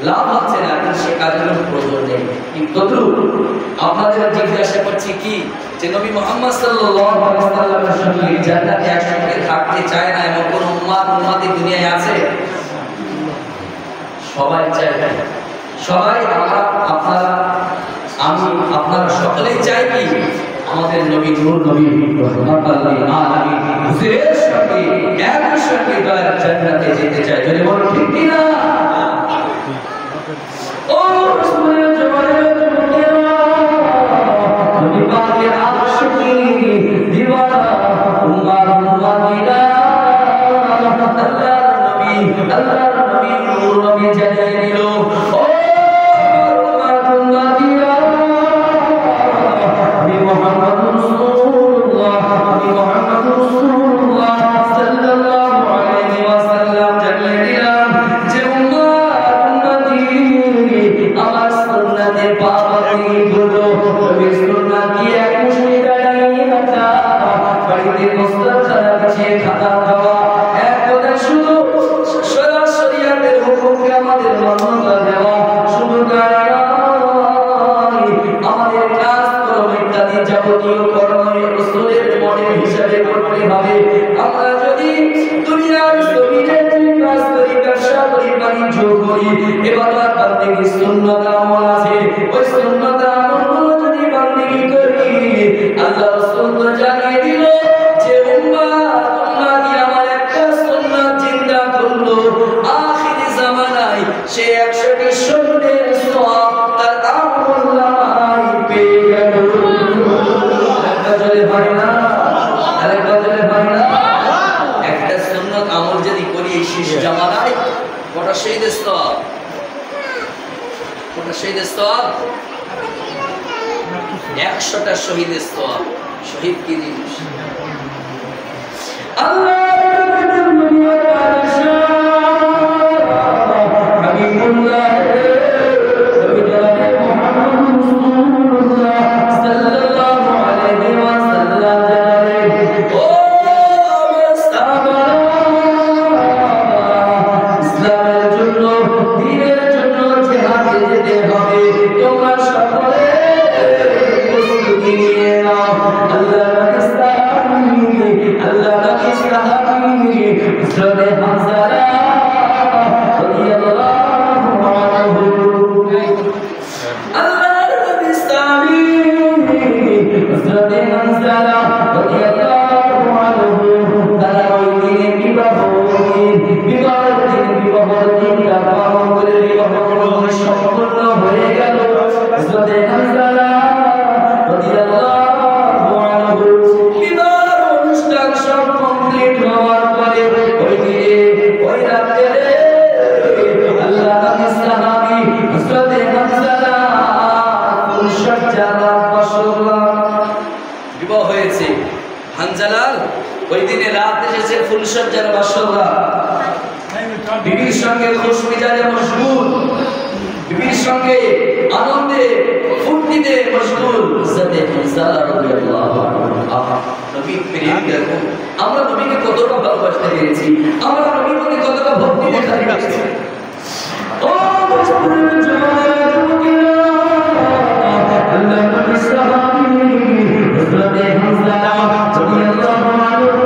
লাভ হচ্ছে না, সে কাজের প্রয়োজন নেই। কিন্তু আপনাদের জিজ্ঞাসা করছি কি যে নবী মুহাম্মদ সাল্লাল্লাহু আলাইহি ওয়াসাল্লামের সঙ্গে জান্নাতে একসঙ্গে থাকতে চায় না এমন কোন উম্মতি দুনিয়ায় আছে? সবাই চায়, সবাই। আমরা, আপনারা, আমি, আপনারা সকলেই চাই কি আমাদের নবী নূর নবী রহমাতুল লিল আলামিন হুজুরের সঙ্গে একই সঙ্গে জান্নাতে যেতে চাই। যদি বলো ঠিক কি না? ও রাসূলের জমানার যুবকেরা, নবী পাকের আশিকি দিওয়ানা উম্মাতিরা, আল্লাহর নবী নূর নবী জানিয়ে দিল, ও উম্মাতিরা, আমি মুহাম্মদুর রাসূলুল্লাহ, আমি মুহাম্মদুর রাসূলুল্লাহ সাল্লাল্লাহু আলাইহি ওয়াসাল্লাম জানিয়ে দিলাম যে আমার সুন্নাতের পাবন্দি গুলো নবীর সুন্নাত কি এক মুশরিক দাঁড়িয়ে থাকা, বাড়িতে মুস্তাদ ছাড়া পিছিয়ে খাতা খাওয়া, এক কথা শুধু শরিয়াতের হুকুমকে আমাদের মান্যতা দেওয়া, শুধু তাই নয়, আমাদের কাজ কর্ম ইত্যাদি যাবতীয় কর্ম রাসূলের মডেল হিসেবে করতে হবে। আমরা যদি দুনিয়ার জমিনে কাজ করি, ব্যবসা করি, বাণিজ্য করি, ইবাদত বান্দেগি সুন্নাত আমল আছে, ওই সুন্নাত আমলগুলো যদি বান্দেগি করি, আল্লাহ রাসূল তো জানিয়ে দিল যে উম্মতি আমার একটা সুন্নাত জিন্দা করলো, আখিরি জামানায় সে 100টি শহীদের সওয়াব তার আমলনামায় পেয়ে গেল। একটা জলে হয় না, আরেকটা জলে হয় না। একটা সুন্নাত আমল যদি করি এই শেষ জামানায়, কটা শহীদের সওয়াব, কটা শহীদের সওয়াব? 100টা শহীদের সওয়াব। শহীদ কি জিনিস? আল্লাহ বিবির সঙ্গে খুশ মিজাজে মশগুল, বিবির সঙ্গে আনন্দে ফুর্তিতে মশগুল। হযরতে হানজালা রাদিয়াল্লাহু আনহু নবী প্রেম দেখো, আমরা নবীকে কতটা ভালোবাসতে পেরেছি, আমরা নবীর প্রতি কতটা ভক্তি দেখাতে পেরেছি। ও মুসলিম জমানার যুবকেরা, আল্লাহ নবীর সাহাবী হযরতে হানজালা রাদিয়াল্লাহু আনহু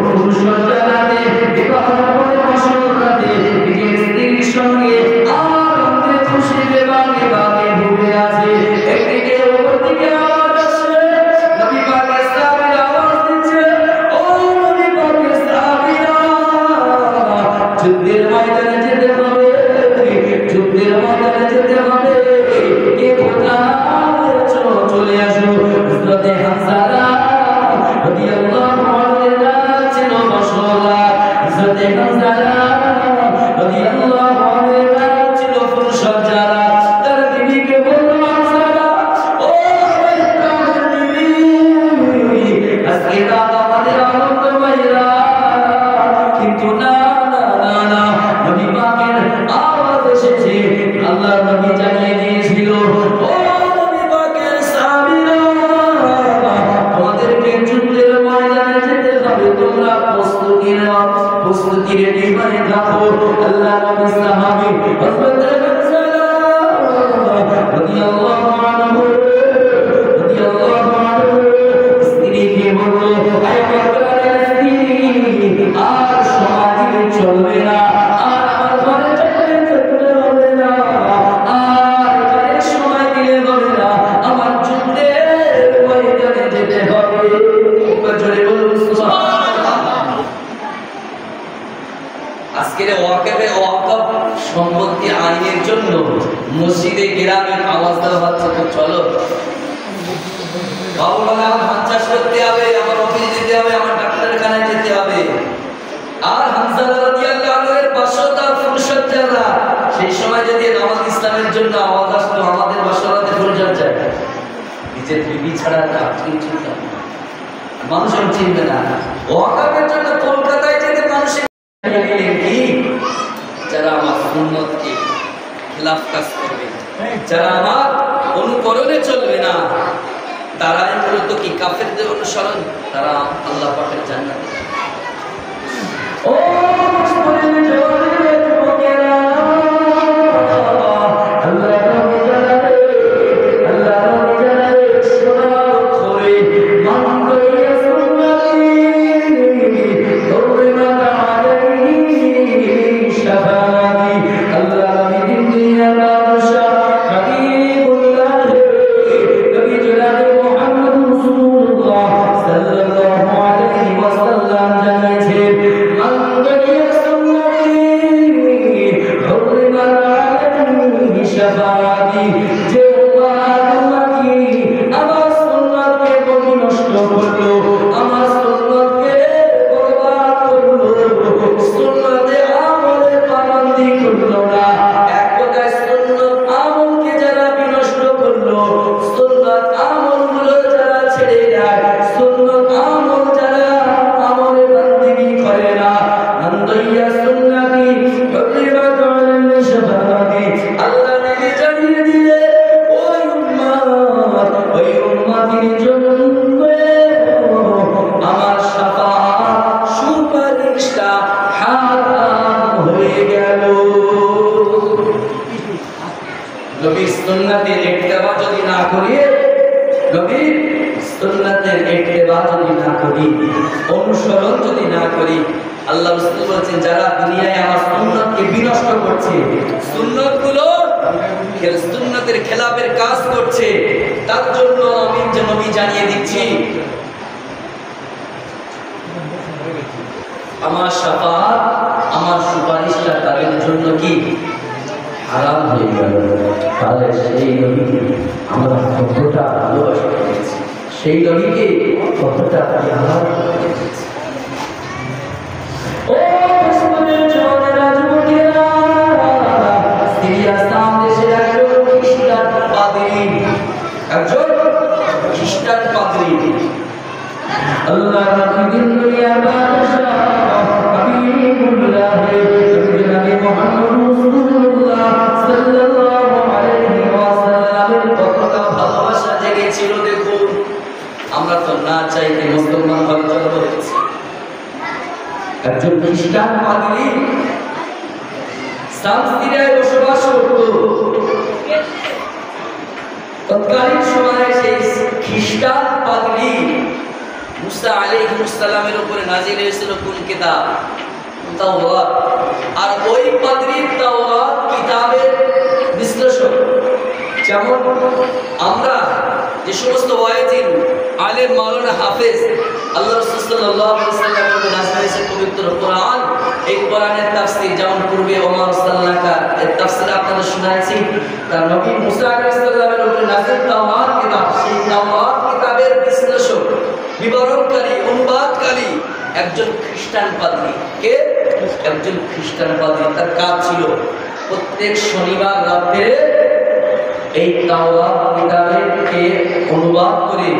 ফুরসতরাতে বিবাহ করে মশরাতে নিজের স্ত্রীর সঙ্গে আনন্দে খুশিতে বাগে বাগে ঘুরে আছে। একদিকে ওপর দিকে আওয়াজ আসে, নবী পাকের সাহাবীরা আওয়াজ দিচ্ছে, ও নবী পাকের সাহাবীরা, যুদ্ধের ময়দানে যেতে হবে, যুদ্ধের ময়দানে যেতে হবে, কে কোথায় চলে আসো। হযরতে হানজালা রাদিয়াল্লাহু আনহু ছিল মশরা, হযরতে হানজালা রাদিয়াল্লাহু আনহু ছিল ফুরসতজারা। তার বিবিকে বলল, হানজালা, ও আমার প্রাণের বিবি, আজকে রাত আমাদের আনন্দময় রাত। কিন্তু না না না না, নবী পাকের আওয়াজ এসেছে, আল্লাহর নবী জানিয়ে দিয়েছিল, ও নবী পাকের সাহাবীরা, তোমাদেরকে যুদ্ধের ময়দানে যেতে হবে, তোমরা প্রস্তুতি রেডি হয়ে থাকো। আল্লাহ নবী সাহাবী হযরত হানজালা রাদিয়াল্লাহু আনহু স্ত্রীকে বলল, আয় বকরের স্ত্রী, আর সময় দিলে চলবে না, আর আমার ঘরে থাকলে হবে না, আর ঘরে সময় দিলে হবে না, আমার যুদ্ধের ময়দানে যেতে হবে। জোরে বলুন সুবহানাল্লাহ। আজকের ওয়াকফ সম্পত্তি আইনের জন্য মসজিদে গ্রামে আওয়াজ দেওয়া হচ্ছে, তো চলো বাবুরা ধান চাষ করতে হবে, আমার অফিস যেতে হবে, আমার ডাক্তারখানায় যেতে হবে। আর হানজালা রাদিয়াল্লাহু আনহু এর 500টা ফুরসজ্জারা, সেই সময় যদি নামাজ ইসলামের জন্য আওয়াজ আসতো, আমাদের বাসরাতে ফুরসজ্জা নিজের বিবি ছাড়া কেউ চিনবে না, মানুষও চিনবে না। ওয়াকফের জন্য কলকাতায় যেতে মানুষের কি, যারা আমার সুন্নতকে খেলাফ কাজ করবে, যারা আমার অনুকরণে চলবে না, তারাই মূলত কি কাফেরদের অনুসরণ, তারা আল্লাহ পাকের জান্নাত। ও মুসলিম জওয়ানেরা, যুবকেরা, আল্লাহ নবী জানালে, আল্লাহ নবী জানালে, শোনা করে মান করিয়া সুন্নতি দৌড়িনা আলাইহি শাফাতি। আল্লাহ নবী দিন দুনিয়া বাদশা হাবিবুল্লাহ নবী জনাবে মুহাম্মদ রাসূলুল্লাহ সাল্লাল্লাহু আলাইহি ওয়াসাল্লাম জানিয়েছেন, মান করিয়া সুন্নতি দৌড়িনা আলাইহি শাফাতি। যে উম্মতকে আমার সুন্নতকে নষ্ট করলো, আমার সুন্নতকে বরবাদ করলো, সুন্নতে আমলে পাবন্দি করলো না, এক কথায় সুন্নত আমলকে যারা বিনষ্ট করলো, সুন্নত আমলগুলো যারা ছেড়ে দেয়, সুন্নত আমল যারা আমলে বান্দিগি করে না, আনদাইয়া সুন্নতি হযরত আলী শাফাতি। আল্লাহ নবী জানিয়ে দিলেন, ওই উম্মতের জন্য আমার শাফাআত সুপারিশটা হারাম হয়ে গেল। নবীর সুন্নতের ইত্তেবা যদি না করি, নবীর সুন্নতের ইত্তেবা যদি না করি, অনুসরণ যদি না করি, আল্লাহ রাসূল বলেছেন, যারা দুনিয়ায় আমার সুন্নতকে বিনষ্ট করছে, সুন্নতগুলো সুন্নতের খেলাফের কাজ করছে, তার জন্য আমি যে নবী জানিয়ে দিচ্ছি, আমার শাফাআত, আমার সুপারিশটা তাদের জন্য কি হারাম হয়ে গেল। তাহলে সেই নবীকে আমরা কতটা ভালোবাসা করেছি, সেই নবীকে কতটা হারাম করেছি। ও মুসলিম জওয়ানেরা, যুবকেরা, সিরিয়া শাম দেশের একজন খ্রিস্টান পাদ্রী, একজন খ্রিস্টান পাদ্রী, আল্লাহ রাব্বুল দুনিয়া বাদশা হাবিবুল্লাহ নবী মুহাম্মদ রাসূলুল্লাহ সাল্লাল্লাহু আলাইহি ওয়াসাল্লামের কতটা ভালোবাসা জেগেছিল দেখুন। আমরা তো না চাইতে মুসলমান হওয়ার জন্য হয়েছি। একজন খ্রিস্টান পাদ্রী সিরিয়ায় বসবাস করত। তৎকালীন সময়ে সেই খ্রিস্টান পাদ্রী মুসা আলাইহিস সালামের উপরে নাজিল হয়েছিল কোন কিতাব? তাওরাত। আর ওই পাদ্রী তাওরাত কিতাবের বিশ্লেষক। যেমন আমরা যে সমস্ত ওয়াইজিন আলেম মাওলানা হাফেজ আল্লাহ রাসূল সাল্লাল্লাহু আলাইহি ওয়াসাল্লামের উপর নাযিল হয়েছে পবিত্র কোরআন, এই কোরআনের তাফসীর যেমন পূর্বে ওমর সাল্লাল্লাহু এর তাফসীর আপনাদের শোনাইছি। তার নবী মুসা আলাইহিস সালামের উপর নাযিল তাওরাত কিতাব, সেই তাওরাত কিতাবের বিশ্লেষক, বিবরণকারী, অনুবাদকারী একজন খ্রিস্টান পাদ্রী। কে? একজন খ্রিস্টান পাদ্রী। তার কাজ ছিল প্রত্যেক শনিবার রাতে এই তাওরাত কিতাবকে অনুবাদ করে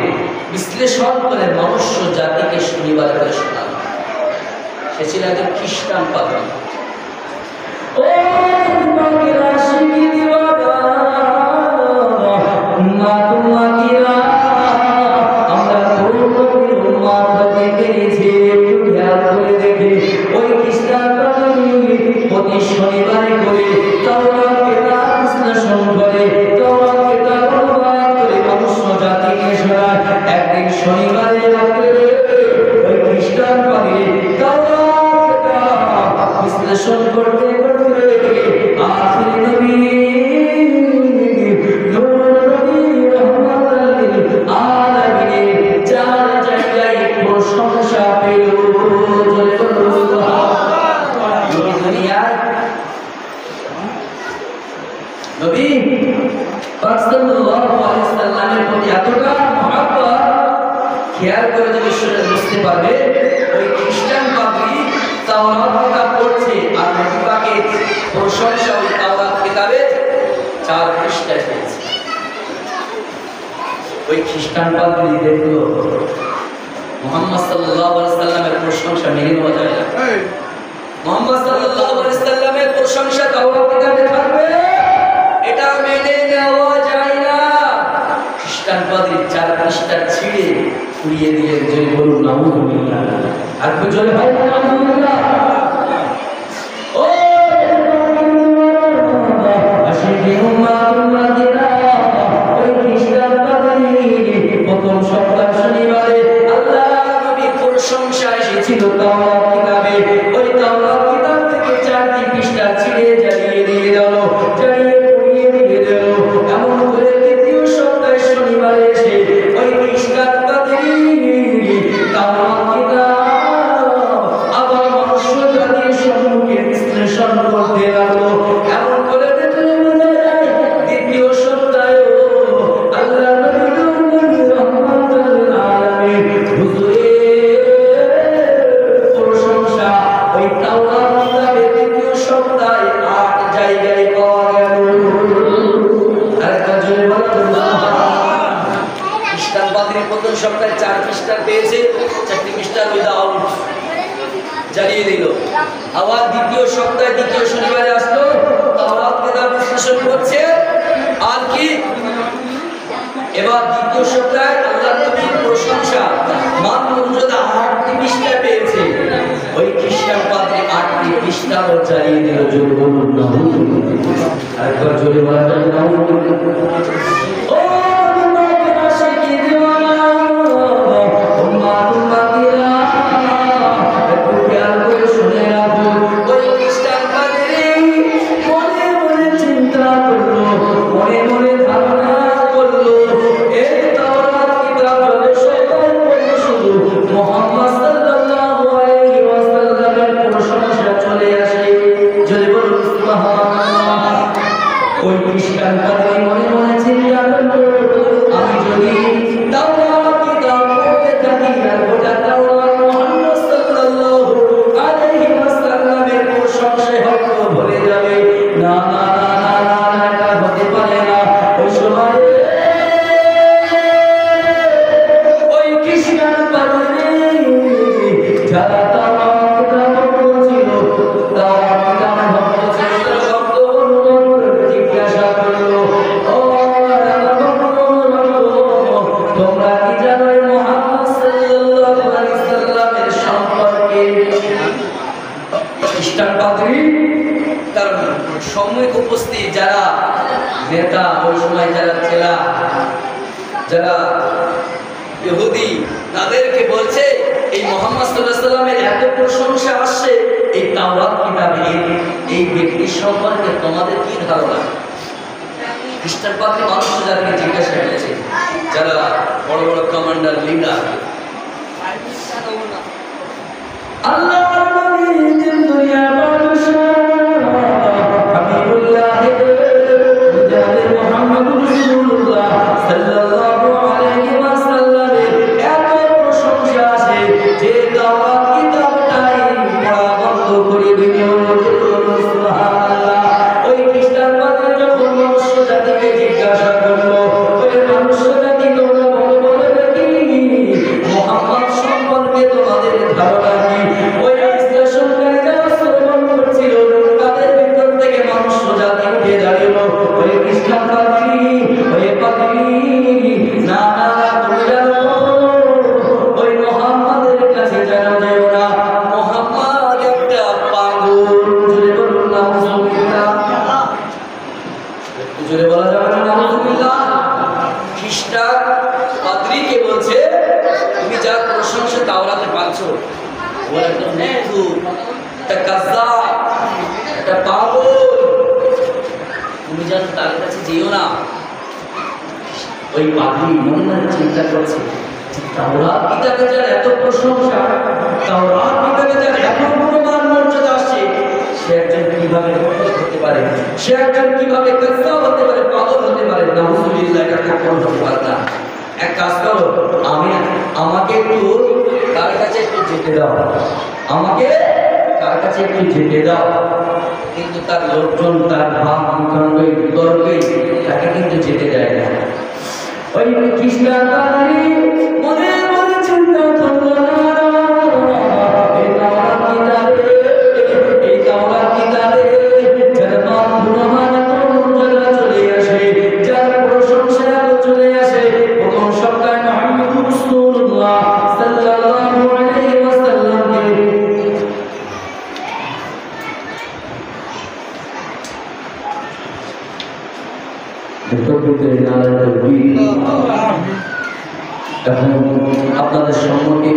বিশ্লেষণ করে মনুষ্য জাতিকে শনিবার করে শোনানো। সে ছিল একজন খ্রিস্টান পাদ্রী। ও মাগিরা শিখি দিওয়ানা মাতুমাগিরা, আমরা পূর্ণবীর উম্মত হতে পেরেছি। একটু খেয়াল করে দেখি, ওই খ্রিস্টান পাদ্রী প্রতি শনিবারে করে নবী পাক সাল্লাল্লাহু আলাইহি সাল্লামের প্রতি এতটা মহব্বত খেয়াল করে যদি শুনে বুঝতে পারবে ওই খ্রিস্টান পাদ্রী তাওরাত কিতাব পড়ছে আর নবী পাকের প্রশংসা ওই তাওরাত কিতাবে 4 পৃষ্ঠায় পেয়েছে। ওই খ্রিস্টান পাদ্রী দেখলো মুহাম্মদ সাল্লাল্লাহু আলাইহি সাল্লামের প্রশংসা মেনে নেওয়া যায় না। মুহাম্মদ সাল্লাল্লাহু আলাইহি সাল্লামের প্রশংসা তাওরাত কিতাবে থাকবে এটা মেনে নেওয়া যায় না। খ্রিস্টান পাদ্রী 4 পৃষ্ঠা ছিঁড়ে পুড়িয়ে দিলেন। জয় বলুন নাউযুবিল্লাহ। আর জয় ভাই নাউযুবিল্লাহ। ও আশিকি উম্মাতুল্লাহিরা ওই খ্রিস্টান পাদ্রী প্রথম সপ্তাহ শনিবারে আল্লাহ নবী প্রশংসা এসেছিল তাওরাত কিতাবে। ওই তাওরাত কিতাব থেকে 4টি পৃষ্ঠা ছিঁড়ে জ্বালিয়ে দিয়ে গেল, জ্বালিয়ে পুড়িয়ে দিয়ে গেল। এমন করে দ্বিতীয় সপ্তাহে শনিবারে এসে ওই খ্রিস্টান পাদ্রী তাওরাত কিতাব আবার মনুষ্য জাতির সম্মুখে বিশ্লেষণ করতে লাগলো। এমন করে দেখলে বোঝা যায় দ্বিতীয় সপ্তাহেও আল্লাহ নবী রহমাতুল আলামিন হুজুরের প্রশংসা ওই তাওরাত কিতাবের দ্বিতীয় সপ্তাহে 8 জায়গায় পাওয়া গেল। আরেকটা জোরে বলা খ্রিস্টান পাদ্রী প্রথম সপ্তাহে 4 পৃষ্ঠা পেয়েছে, 4টি পৃষ্ঠা উইদাউট জ্বালিয়ে দিল। আবার দ্বিতীয় সপ্তাহে দ্বিতীয় শনিবারে আসলো, তাওরাত কিতাব বিশ্লেষণ করছে। আর কি এবার দ্বিতীয় সপ্তাহে আল্লাহর নবীর প্রশংসা মাত্র 8টি পৃষ্ঠা পেয়েছে। ওই খ্রিস্টান পাদ্রী 8টি পৃষ্ঠা জ্বালিয়ে দিল। জোরে বলুন নাউযুবিল্লাহ। আরেকবার জোরে বলা যায় নাউযুবিল্লাহ। ও ওই খ্রিস্টান পাদ্রী মনে মনে চিন্তা করলো আমি যদি তাওরাত কিতাব পড়তে থাকি আর গোটা তাওরাত মুহাম্মদ সাল্লাল্লাহু আলাইহি ওয়াসাল্লামের প্রশংসায় হক ভরে যাবে। না না না না না এটা হতে পারে না। ওই সময় ওই খ্রিস্টান পাদ্রী যারা তাওরাত কিতাব পড়ছিল তাওরাত কিতাব তোমরা কি জানো মুহাম্মদ সাল্লাল্লাহু আলাইহি সাল্লামের সম্পর্কে? খ্রিস্টান পাদ্রী তার সম্মুখ উপস্থিত যারা নেতা ওই সময় যারা ছেলা যারা ইহুদি তাদেরকে বলছে এই মুহাম্মদ সাল্লাল্লাহু আলাইহি সাল্লামের এত প্রশংসা আসছে এই তাওরাত কিতাবে এই ব্যক্তির সম্পর্কে তোমাদের কি ধারণা? খ্রিস্টান পাদ্রী মানুষ যাদেরকে জিজ্ঞাসা করেছে যারা বড় বড় কমান্ডার লিডার আল্লাহর নবী দিন দুনিয়ার বাদশা হাবিবুল্লাহ মুজাহিদ মুহাম্মদ রাসূলুল্লাহ সাল্লাল্লাহু আলাইহি ওয়াসাল্লামের এত প্রশংসা আছে যে তাওরাত কিতাবটাই পড়া বন্ধ করে দিল। সুবহানাল্লাহ। ওই খ্রিস্টান পাদ্রী যখন মনুষ্য জাতিকে জিজ্ঞাসা করলো ওই মনুষ্য জাতি তোমরা বলো দেখি মুহাম্মদ সম্পর্কে তোমাদের ধারণা কি? ওই বিশ্লেষণকারী যারা শ্রবণ করছিল তাদের ভিতর থেকে মনুষ্য জাতি উঠে দাঁড়িয়ে ওই খ্রিস্টান পাদ্রী ওই পাদ্রী না না তুমি জানো ওই মুহাম্মাদের কাছে জানো যেও না মুহাম্মদ একটা পাগল। জোরে বলুন নাউযুবিল্লাহ। জোরে বলা যাবে না নাউযুবিল্লাহ। খ্রিস্টান পাদ্রীকে বলছে তুমি যার প্রশংসা তাওরাতে পাচ্ছ ও একদম মৃত্যু, একটা কাজ্জাব, একটা পাগল, তুমি যেন তার কাছে যেও না। ওই পাদ্রী মনে মনে চিন্তা করছে তাওরাত কিতাবে যার এত প্রশংসা, তাওরাত কিতাবে যার এত গুণমান মর্যাদা আসছে সে একজন কিভাবে হতে পারে? সে একজন কিভাবে কাজ্জাব হতে পারে, পাগল হতে পারে, নাউজুবিল্লাহ, এটা কখনো হতে পারে না। এক কাজ করো, আমাকে একটু তার কাছে একটু যেতে দাও, আমাকে তার কাছে একটু যেতে দাও। কিন্তু তার লোকজন, তার ভাব মুখাঙ্গই বিতর্কই তাকে কিন্তু যেতে দেয় না। ওই কৃষ্ণাকারী মনে মনে চিন্তা করলো না, এই তাওরাত কিতাবে, এই তাওরাত কিতাবে যার পাপ গুনাহ যারা চলে আসে, যার প্রশংসা চলে আসে, প্রথম সপ্তাহে মুহাম্মদুর রাসূলুল্লাহ সাল্লাল্লাহু আলাইহি ওয়াসাল্লামকে এখন আপনাদের সম্মুখে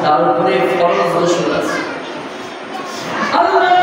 তার উপরে ফরজ রসুল আছে। আল্লাহ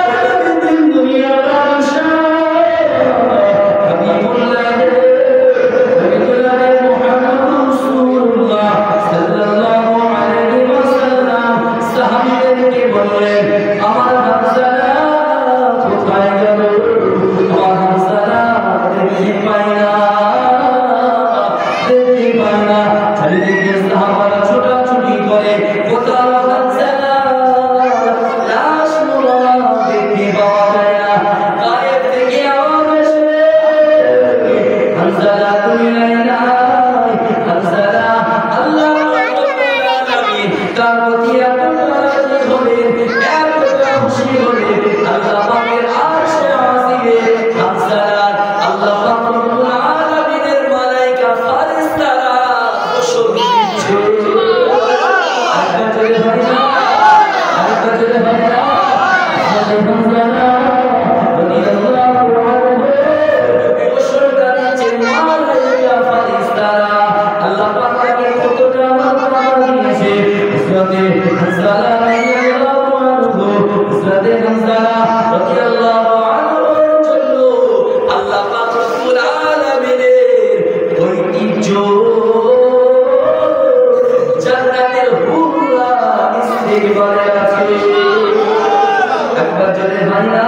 ভাইরা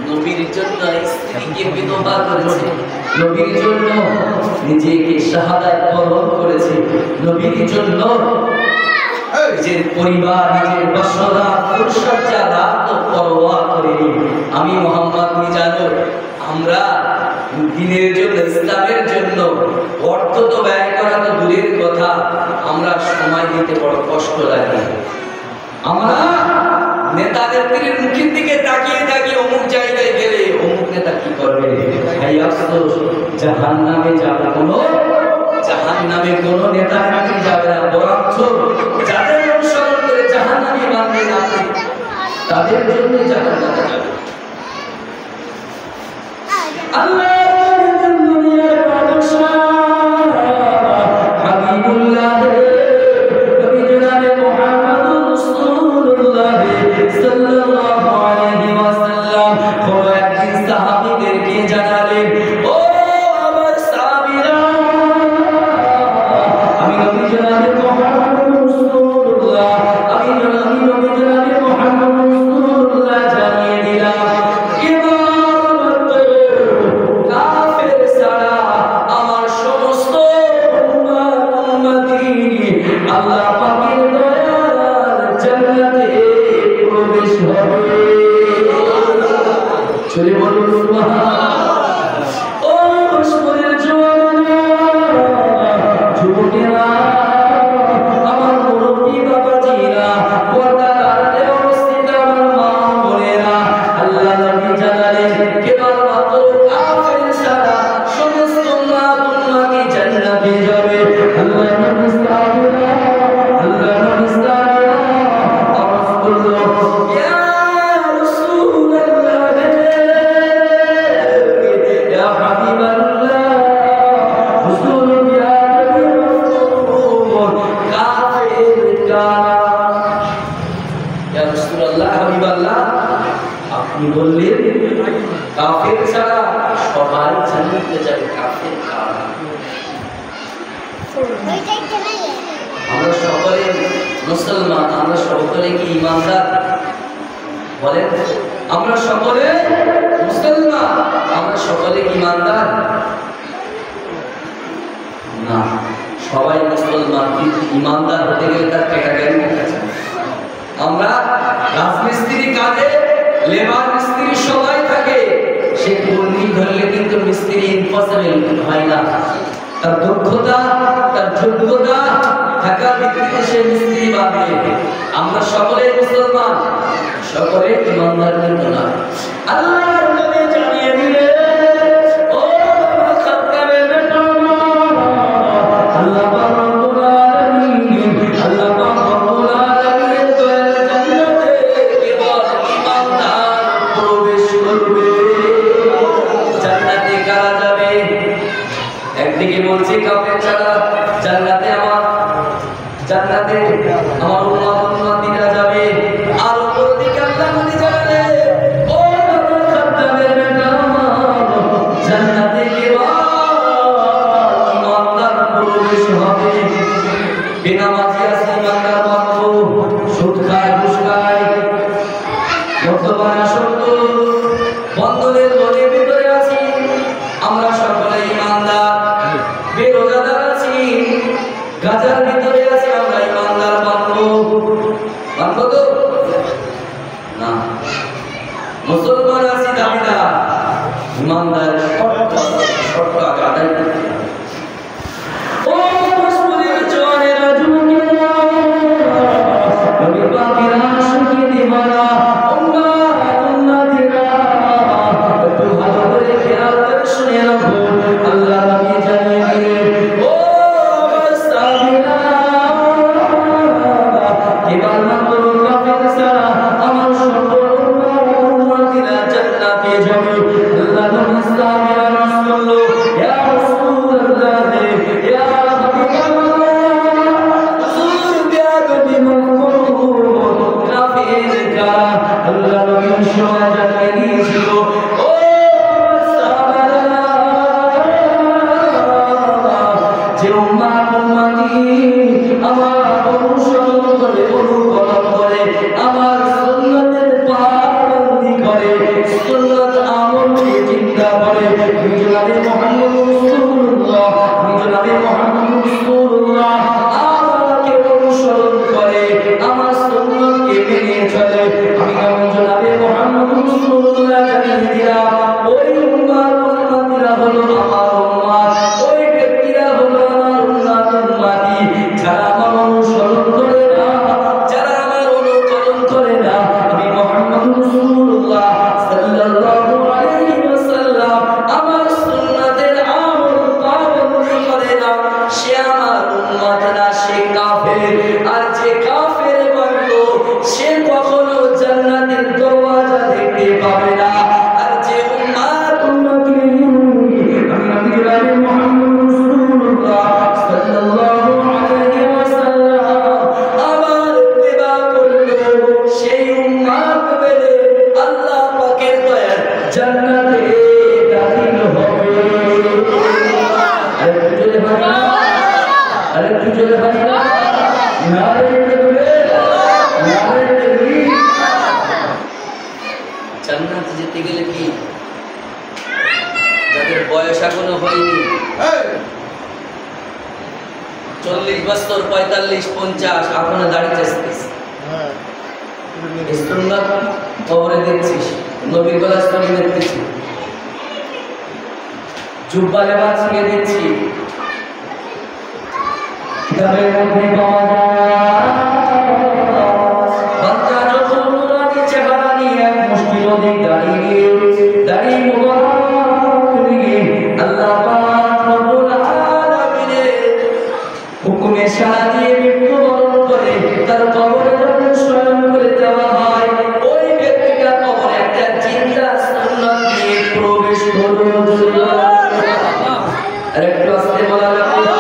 নবীর জন্য স্ত্রীকে বিধবা করেছে, নবীর জন্য নিজেকে শাহাদাত বরণ করেছে, নবীর জন্য নিজের পরিবার, নিজের বাসনা, পরিচর্যা রাত পরোয়া করেনি। আমি মোহাম্মদ মিজানুর, আমরা দিনের জন্য, ইসলামের জন্য অর্থ তো ব্যয় করা তো দূরের কথা, আমরা সময় দিতে বড় কষ্ট লাগে। আমরা নেতাদের মুখের দিকে তাকিয়ে তাকিয়ে অমুক জায়গায় গেলে অমুক নেতা কি করবে, জাহান্নামে যাবে কোনো, জাহান্নামে কোনো নেতা নাকি যাবে না, বরঞ্চ যাদের অনুসরণ করে জাহান্নামে বাঁধবে আপনি তাদের জন্য জাহান্নামে যাবে। আল্লাহ দুনিয়ার বাদশা হাবিবুল্লাহ নবী জনাবে মুহাম্মদ রাসূলুল্লাহ সাল্লাল্লাহু আলাইহি ওয়াসাল্লাম কোন একদিন সাহাবীদেরকে জানালেন, ও আমার সাহাবীরা, আমি নবী জনাবে মুহাম্মদ রাসূলুল্লাহ, আমি নবী জনাবে মুহাম্মদ রাসূলুল্লাহ জানিয়ে দিলাম কাফের ছাড়া আমার সমস্ত উম্মতি আল্লাহ পাকের দয়ার জান্নাতে প্রবেশ হবে। চলে বলুন সুবহানাল্লাহ। ও মুসলিমের জওয়ানেরা, যুবকেরা, আমার মুরব্বি বাবাজিরা, পর্দার আড়ালে অবস্থিত আমার মা বোনেরা, আল্লাহ নবী জানালেন কেবলমাত্র কাফের ছাড়া সমস্ত উম্মতি জান্নাতে যাবে। আল্লাহ নবী সাহাবীরা, আল্লাহ নবী সাহাবীরা আওয়াজ করলো, ইয়া রাসূলুল্লাহ, ইয়া হাবিবাল্লাহ, হুজুর ইয়া রাসূল, কাফের কারা? ইয়া রাসূলুল্লাহ, হাবিবাল্লাহ, আপনি বললেন কাফের ছাড়া সবাই জান্নাতে যাবে, কাফের কারা? আমরা সকলে মুসলমান, আমরা সকলে কি ইমানদার? বলেন, আমরা সকলে মুসলমান, আমরা সকলে কি ইমানদার? না, সবাই মুসলমান, কিন্তু ইমানদার হতে গেলে তার ক্যাটাগরি আছে। আমরা রাজমিস্ত্রি কাজে লেবার মিস্ত্রি সবাই থাকে, সে কর্মী ধরলে কিন্তু মিস্ত্রি ইম্পসিবল হয় না। তার দক্ষতা, তার যোগ্যতা থাকার ভিত্তিতে সে মিস্ত্রি বানাবে। আমরা সকলে মুসলমান, সকলে ইমানদার কিন্তু না। আল্লাহর নবী জানিয়ে দিলেন, ও খাত্তাবে বেটা, আল্লাহ রব্বুল আলামিন, আল্লাহ রব্বুল আলামিন দয়ার জান্নাতে কেবল ইমানদার প্রবেশ করবে। জান্নাতে কারা যাবে? একদিকে বলছে কাফের ছাড়া জান্নাতে আমার উম্মতিরা যাবে, আর অপরদিকে আল্লাহ নবী জানালেন, ও আমার খাদ্দামের বেটা, জান্নাতে কেবল ইমানদার প্রবেশ হবে। বেনামাজি আছে ইমানদার মাত্র, সুদ খায়, ঘুষ খায়, বর্তমানে আসক্ত, বন্ধনের গলির ভিতরে আছি, আমরা সকলে ইমানদার। বেরোজাদার আছি, গাজার ভিতরে আছি, আমরা ইমানদার মানবো তো না? মুসলমান আছি, দাবিদার, ইমানদার শর্ত আদায় করতে হবে। ও মুসলিমের জওয়ানেরা, যুবকেরা, নবী পাকের আশিকি দিওয়ানা, উম্মতিরা, একটু ভালো করে খেয়াল করে শুনে রাখুন। আল্লাহ নবী জানিয়ে দিলেন, ও আমার সাহাবীরা, কেবলমাত্র কাফের ছাড়া আমার সকল উম্মতিরা জান্নাতে যাবে। আল্লাহ নবী সাহাবীরা রাসূল, ইয়া রাসূলুল্লাহ, ইয়া হাবিবাল্লাহ, হুজুর বিয়াদবি মুখুর কাফের কারা? আল্লাহ নবী সময় জানিয়ে দিয়েছিল, ও আমার সাহাবারা, যে উম্মতি আমার অনুসরণ করে, অনুকরণ করে, আমার সুন্নতের পালন জান্নাতে যেতে গেলে কি যাদের বয়স এখনো হয়নি 40 বছর 45 50 এখনো দাড়ি চাইছিস সুন্নাত কবরে দেখছিস নবীর গলা স্তরে দেখছিস জুব্বা লেবাস ছিঁড়ে দিচ্ছি কিতাবের মধ্যে পাওয়া যায় বান্দা যখন নুরানি চেহারা নিয়ে এক মুষ্টি অধিক দাঁড়িয়ে মুবারক নিয়ে আল্লাহ পাক রব্বুল আলামিনের হুকুমে সাড়া দিয়ে মৃত্যুবরণ করে তার কবরে যখন শয়ন করে দেওয়া হয় ওই ব্যক্তিটা কবরে একটা জিন্দা সুন্নাত নিয়ে প্রবেশ করবে। আর একটু আস্তে বলা যাবে